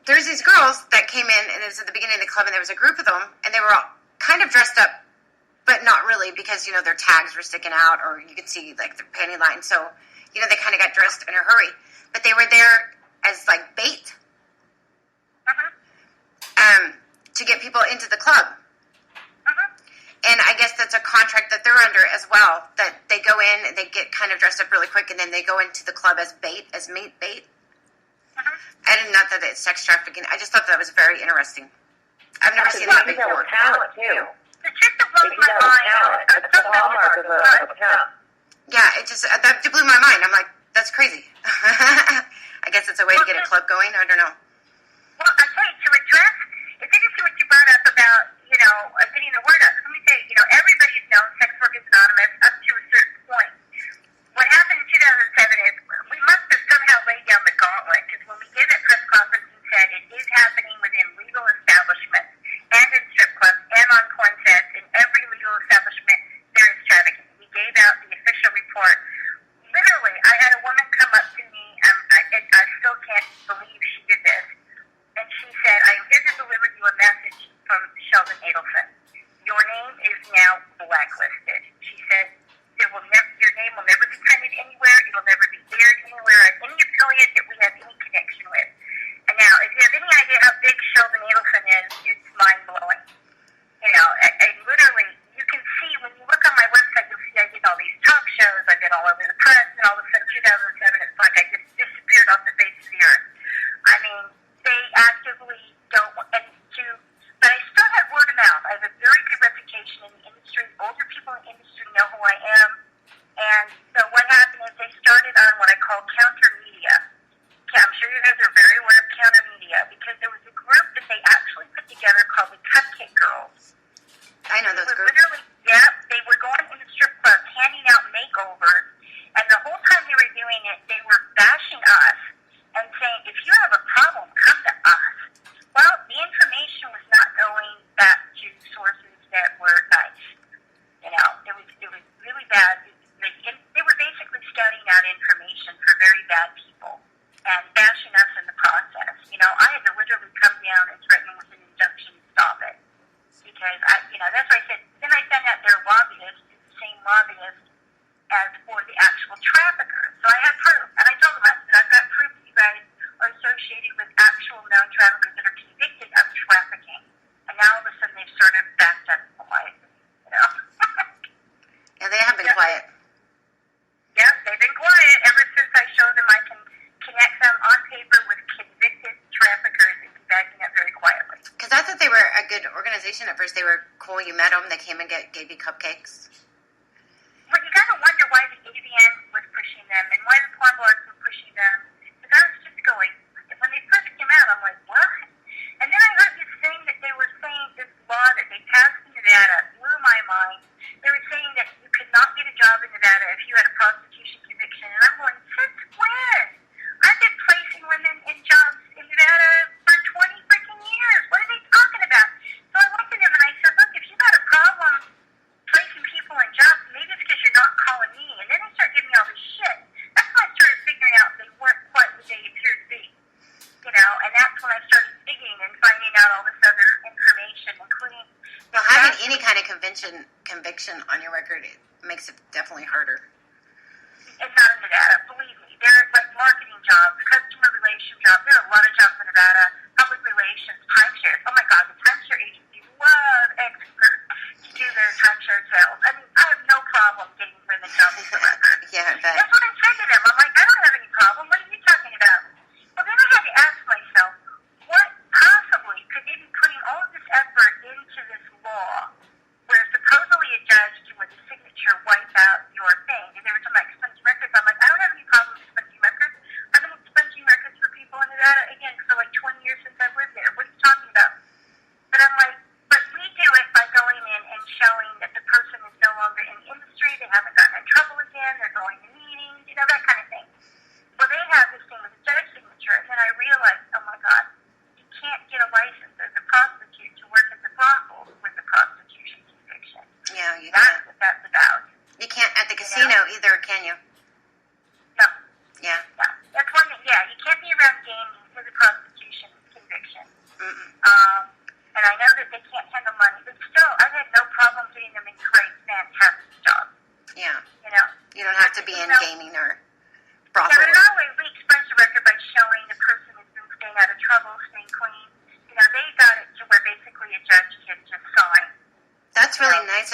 there's these girls that came in, and it was at the beginning of the club, and there was a group of them, and they were all kind of dressed up, but not really, because, you know, their tags were sticking out, or you could see, like, their panty line, so, you know, they kind of got dressed in a hurry. But they were there as, like, bait to get people into the club. And I guess that's a contract that they're under as well, that they go in and they get kind of dressed up really quick, and then they go into the club as bait, as meat bait. I didn't know that it's sex trafficking. I just thought that was very interesting. I've never seen that before. Talent, too. The chick that blows my mind. That's the hallmark of a talent. Yeah, it just, that blew my mind. I'm like, that's crazy. I guess it's a way to get a club going. I don't know. Well, I tell you, to address, it's interesting what you brought up about, you know, getting the word out. Let me say, you know, everybody's known Sex Work is Anonymous up to a certain point. What happened in 2007 is we must have somehow laid down the gauntlet, because when we gave that press conference and said it is happening within legal establishments and in strip clubs and on porn sets, in every legal establishment there is trafficking. We gave out the official report. Literally, I had a woman come up to me, I still can't believe she did this, and she said, I am here to deliver you a message from Sheldon Adelson. Your name is now blacklisted. She said, your name will never be printed anywhere, it will never be aired anywhere at any affiliate that we have any connection with. And now, if you have any idea how big Sheldon Adelson is, it's mind-blowing. You know, and literally, you can see, when you look on my website, you'll see I did all these talk shows, I've been all over the press, and all of a sudden, 2007, it's like I just disappeared off the face of the earth. I mean, they actively don't want to, but I still have word of mouth. I have a very good reputation in the industry. Older people in the industry know who I am. And so what happened is they started on what I call counter media. Okay, I'm sure you guys are very aware of counter media, because there was a group that they actually put together called the Cupcake Girls. I know those groups. Literally, yeah, they were going into strip clubs, handing out makeovers, and the whole time they were doing it, they were bashing us and saying, if you have a problem, come to us. Well, the information was not going back to sources that were nice. You know, it was really bad. They were basically scouting out information for very bad people and bashing us in the process. You know, I had to literally come down and threaten with an injunction to stop it. Because, that's why I said, then I found out their lobbyists is the same lobbyist as for the actual traffickers. So I had proof. And I told them, I said, I've got proof that you guys are associated with actual known traffickers that are convicted of trafficking. And now all of a sudden they've sort of backed up quietly, you know. Yeah, they have been quiet. Yeah, they've been quiet ever since I showed them I can connect them on paper with convicted traffickers. They've been backing up very quietly. Because I thought they were a good organization at first. They were cool. You met them. They came and gave you cupcakes. Well, you got to wonder why the AVN was pushing them and why the porn blogs were pushing them. Because I was just going, when they first came out, I'm like, what? And then I heard this thing that they were saying, this law that they passed in Nevada blew my mind. They were saying that you could not get a job in Nevada if you had a prostitution conviction. And I'm going, since when? I've been placing women in jobs in Nevada for 20 freaking years. What are they talking about? So I went to them and I said, look, if you got a problem placing people in jobs, maybe it's because you're not calling me. And then they start giving me all this shit. That's when I started figuring out they weren't quite what they appeared to be. You know, and that's when I started digging and finding out all this other information, including... Well, having any kind of conviction on your record, it makes it definitely harder. It's not in Nevada, believe me. They're like marketing jobs, customer relation jobs. There are a lot of jobs in Nevada, public relations, timeshares. Oh my God, the timeshare agencies love experts to do their timeshare sales. I mean, I have no problem getting women jobs for record. Yeah, I bet. That's what I said to them. I'm like, I don't have any problem. What are you talking about? Well, then I had to ask myself, what possibly could they be putting all of this effort into this law where supposedly a judge can with a signature wipe out your thing? And they were talking about expunging records. I'm like, I don't have any problem expunging records. I've been expunging records for people in Nevada, again, for the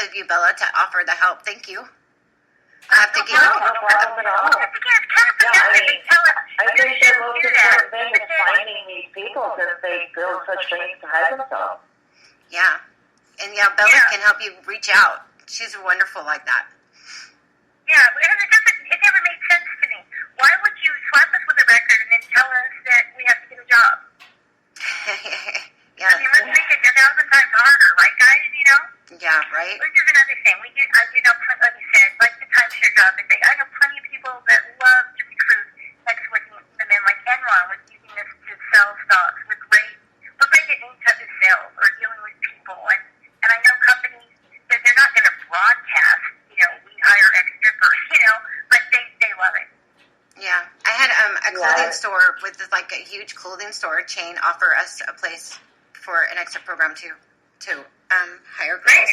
of you, Bella, to offer the help. Thank you. I have to give No problem at all. Again, it's kind of productive. They tell us, I you think the shouldn't most do that. important thing is finding these people because they build such things to hide themselves. Yeah. And yeah, Bella Yeah. can help you reach out. She's wonderful like that. Yeah, because it never made sense to me. Why would you slap us with a record and then tell us that we have to get a job? Yeah. I mean, let's make it 1,000 times harder, right, guys? You know? Yeah, right? Which is another thing. I do know, like you said, like the timeshare job, and I know plenty of people that love to recruit sex-working women, like Enron was using this to sell stocks with great getting in touch with sales or dealing with people. And I know companies that they're not going to broadcast, we hire ex-strippers, but they love it. Yeah. I had a clothing store with like a huge clothing store chain offer us a place for an extra program to hire girls.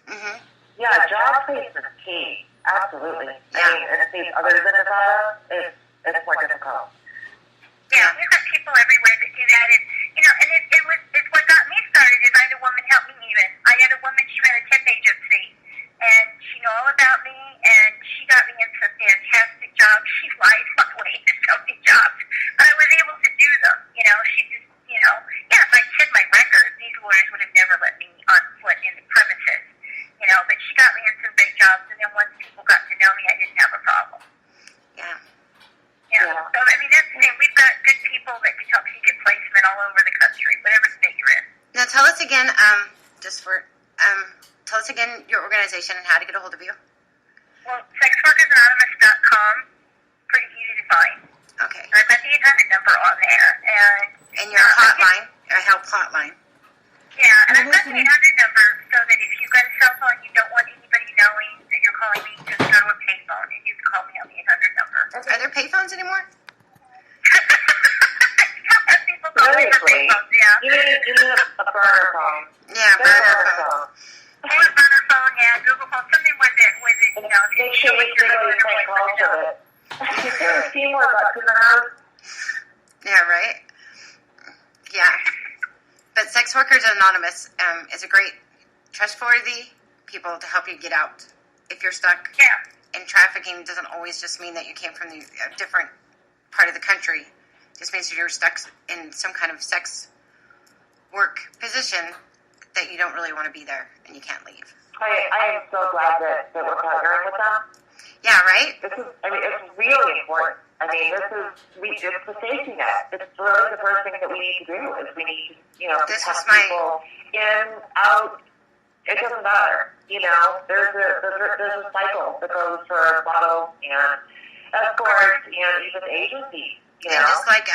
Mm-hmm. Yeah, job placement is key. Absolutely. Yeah. I mean, in states other than Nevada, it's more difficult. Yeah, we've got people everywhere that do that, and it's what got me started. Is I had a woman help me even. I had a woman, she ran a temp agency, and she knew all about me, and she got me into some fantastic jobs. She lied my way to so many jobs, but I was able to do them. She just, if I said my record, these lawyers would have never let me on foot in the premises, but she got me in some big jobs, and then once people got to know me, I didn't have a problem. Yeah. Yeah. So, I mean, that's the thing. We've got good people that can help you get placement all over the country, whatever state you're in. Now tell us again, tell us again your organization and how to get a hold of you. Well, sexworkersanonymous.com, pretty easy to find. Okay. I've got the 800 number on there. And your hotline, your help hotline. Yeah, and I've got the 800 number so that if you've got a cell phone you don't want anybody knowing that you're calling me, just go to a payphone and you can call me on the 800 number. Are there payphones anymore? People call me for payphones, yeah. You need a burner phone. Yeah, burner phone. Or a burner phone, yeah, Google phone, something with it, Make sure you do those phone calls with it. There's a few more bucks in the house. Yeah, right? Yeah. But Sex Workers Anonymous is a great, trustworthy people to help you get out. If you're stuck in trafficking, doesn't always just mean that you came from a different part of the country. It just means that you're stuck in some kind of sex work position that you don't really want to be there and you can't leave. I am so glad that we're partnering with them. Yeah, right? It's really important. It's the safety net. It's really the first thing that we need to do is we need to, protect people in, out. It doesn't matter. There's a cycle that goes for models and escorts and even agencies. And just like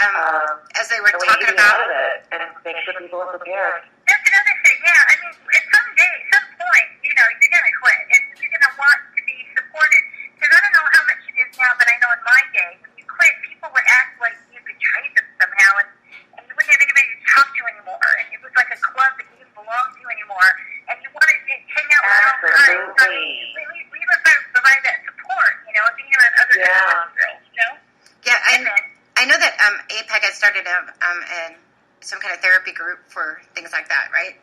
as they were talking about it and make sure people are prepared. That's another thing, yeah. I mean, at some point, you're going to quit, and you're going to want to be supported. Because I don't know how much it is now, but I know in my day, when you quit, people would act like you could trade them somehow, and you wouldn't have anybody to talk to anymore. And it was like a club that you didn't belong to anymore, and you wanted to hang out with your own kind. So, I mean, we would provide that support, being around other girls, Yeah, I know that APEC has started some kind of therapy group for things like that, right?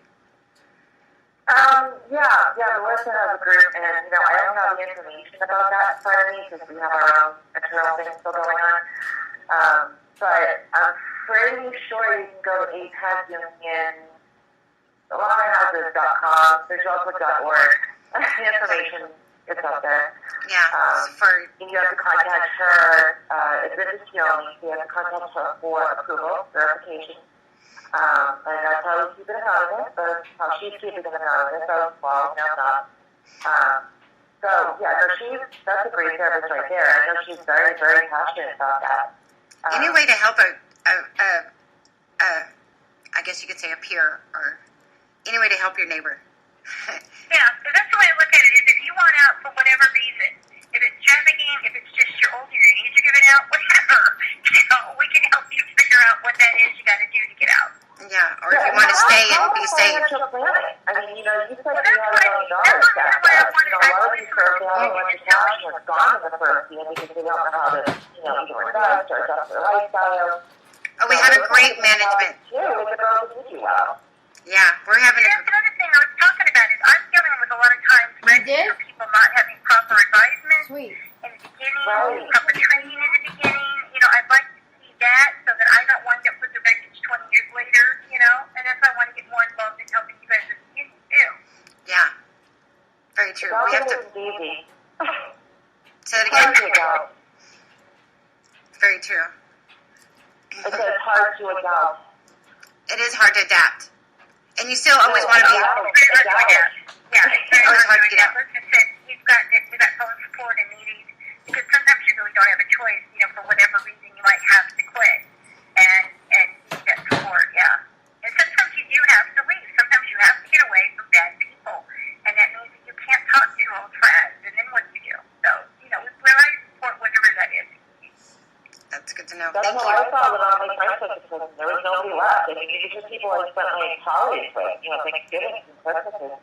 Melissa has a group, and I don't have the information about that for me because we have our own internal things still going on. But I'm pretty sure you can go to APEC Union, alumnihouses.com. There's also .org. The information is up there. Yeah, and you have to contact her. It's Mrs. Keone. You have to contact her for approval, verification. And that's how we keep it anonymous. That's how she's keeping it anonymous. So, well, not. That's a great service right there. I know she's very, very passionate about that. Any way to help I guess you could say a peer, or any way to help your neighbor. Yeah, so that's the way I look at it, is if you want out for whatever reason, if it's trafficking, if it's just you're older, your needs are giving out, whatever, we can help you figure out what that is you got to do to get out. Yeah, or if you want to stay and be safe. I mean, you said you had $1 million stacked up. A lot of these girls have a bunch of cash and it's gone in the first year because they don't know how to, either invest or adjust their lifestyle. Oh, we have a great management. Yeah, with the girls who do well. Yeah, we're having That's another thing I was talking about is I'm dealing with a lot of arrested for people not having proper advisement Sweet. in the beginning, proper training in the beginning. You know, I'd like to see that so that I don't wind up with the wreckage 20 years later, you know, and that's why I want to get more involved in helping you guys as a community, too. Yeah. Very true. We have to... easy. Say it again. Very true. It's hard to adopt. It is hard to adapt. And you still always want to be... Yeah, it's very hard to adapt. Let's just say we've got phone support and meetings because sometimes you really don't have a choice, you know, for whatever reason you might have to quit and need that support, yeah. And sometimes you do have to leave. Sometimes you have to get away from bad people. And that means that you can't talk to your old friends. And then what do you do? So, you know, we I support whatever that is. That's good to know. That's Thank how you. I thought when all my friends went to prison. There was nobody left. I mean, these are just people I spent my holidays with, you know, Thanksgiving and Christmas.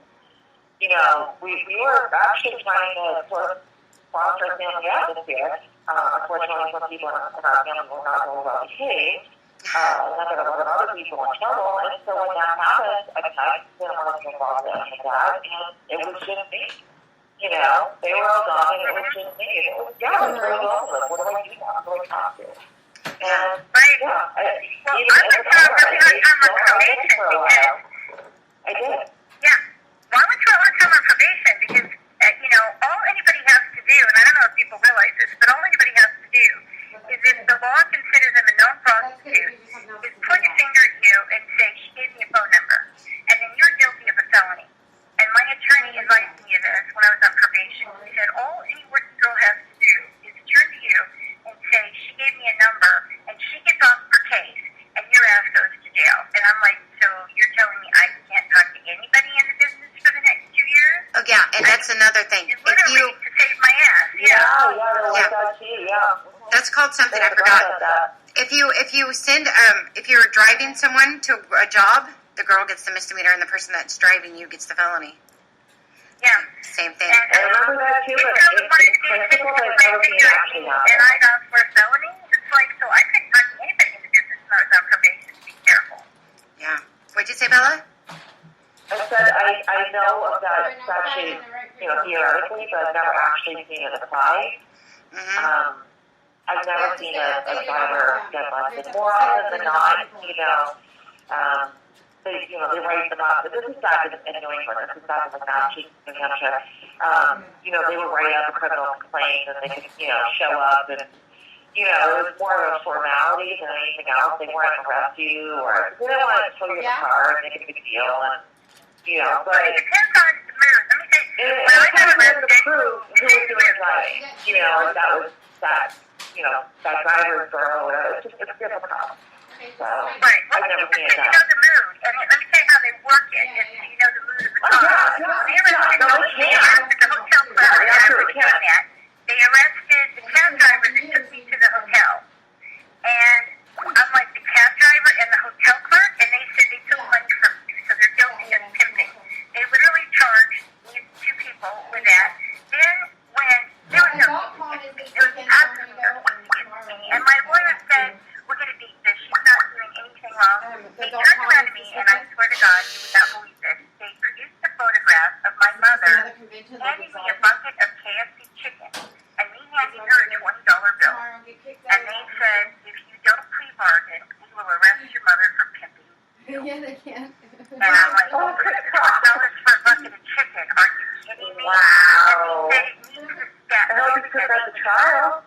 You know, we were actually trying to sort of foster a family atmosphere. Unfortunately, some people in our family were not well behaved. And then there were a lot of other people in trouble. And so when that happened, I didn't want to get involved in that. And it was just me. You know, they were all gone, and it was just me. It was, it was very lonely. What do I do now? Who do I talk to? And, right. Even as a parent, I did so hard for a while. I did. Yeah. Well, I went through a lot of time on probation because, you know, all anybody has to do, and I don't know if people realize this, but all anybody has to do is if the law considers them a known prostitute, is point a finger at you and say, she gave me a phone number, and then you're guilty of a felony. And my attorney advised me of this when I was on probation. He said, all any working girl has to do is turn to you and say, she gave me a number, and she gets off her case, and your ass goes to jail. And I'm like, so you're telling me I can't talk to anybody in the business for the next 2 years? Oh, yeah, and that's another thing. It's literally to save my ass. Yeah. That's called something I forgot. If you send if you're driving someone to a job, the girl gets the misdemeanor, and the person that's driving you gets the felony. Yeah. Same thing. I remember that too, but it's principle that I've never seen actually happen. And I got for a felony. It's like, so I couldn't talk to anybody in the business when I was on probation. To be careful. Yeah. What'd you say, Bella? I said I know of that statute, you know, theoretically, but I've never actually seen it applied. Mm-hmm. I've never seen a driver get busted. More often than not, you know, they write them up. But this is back in New England. This is back in the Massachusetts, New Hampshire. You know, they would write up a criminal complaint, and they could, you know, show up, and you know, it was more of a formality than anything else. They weren't arrest you, or they didn't want to tow you in the car and make a big deal, and you know. But it depends on the mood. Let me say, when I got arrested, to prove who was doing driving, you know, if that was that. You know, that driver's girl, or whatever. It's difficult. So, right. I've never seen it done. You know the mood, and let me tell you how they work it. And you know the mood of the car. They arrested the hotel clerk. They arrested the cab driver that took me to the hotel, and I'm like the cab driver and the hotel clerk, and they said they took money from you, so they're guilty of pimping. They literally charged these two people with that. Then when there was no and my lawyer said, we're going to beat this. She's not doing anything wrong. They turned around to me, and I swear to God, you would not believe this. They produced a photograph of my mother handing me a bucket of KFC chicken and me handing her a $20 bill. And they said, if you don't plea bargain, we will arrest your mother for pimping. Yeah, they can. And I'm like, $20 for a bucket of chicken? Are you kidding me? Wow. And they said it needs to step. I hope you put that to trial.